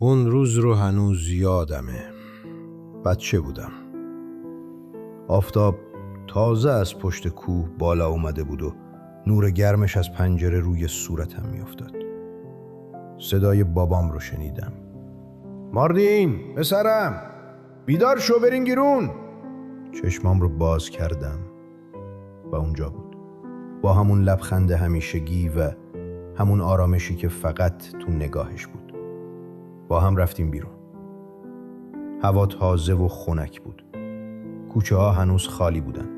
اون روز رو هنوز یادمه. بچه بودم. آفتاب تازه از پشت کوه بالا اومده بود و نور گرمش از پنجره روی صورتم میافتاد. صدای بابام رو شنیدم. ماردین پسرم، بیدار شو برین گیرون. چشمام رو باز کردم و اونجا بود، با همون لبخند همیشگی و همون آرامشی که فقط تو نگاهش بود. با هم رفتیم بیرون. هوا تازه و خنک بود. کوچه ها هنوز خالی بودن.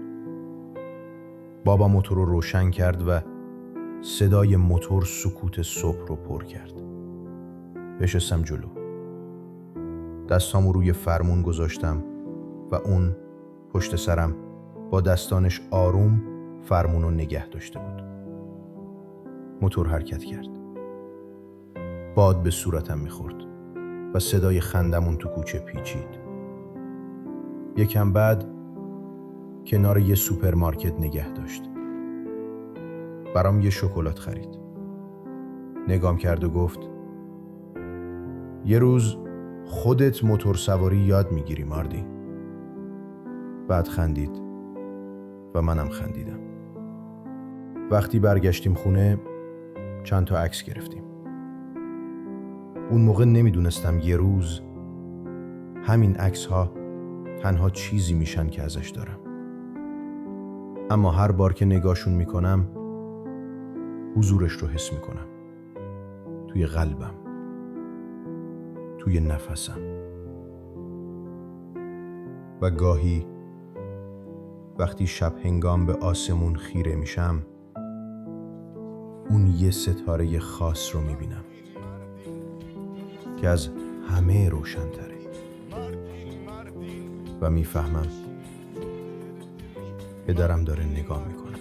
بابا موتور رو روشن کرد و صدای موتور سکوت صبح رو پر کرد. نشستم جلو. دستامو روی فرمون گذاشتم و اون پشت سرم با دستانش آروم فرمون رو نگه داشته بود. موتور حرکت کرد. باد به صورتم میخورد و صدای خندمون تو کوچه پیچید. یکم بعد کنار یه سوپرمارکت نگه داشت. برام یه شکلات خرید. نگام کرد و گفت یه روز خودت موتور سواری یاد میگیری ماردی. بعد خندید و منم خندیدم. وقتی برگشتیم خونه چند تا عکس گرفتیم. اون موقع نمیدونستم یه روز همین عکس ها تنها چیزی میشن که ازش دارم. اما هر بار که نگاهشون میکنم حضورش رو حس میکنم. توی قلبم، توی نفسم. و گاهی وقتی شب هنگام به آسمون خیره میشم اون یه ستاره خاص رو میبینم که از همه روشن‌تره و میفهمم پدرم داره نگاه میکنه.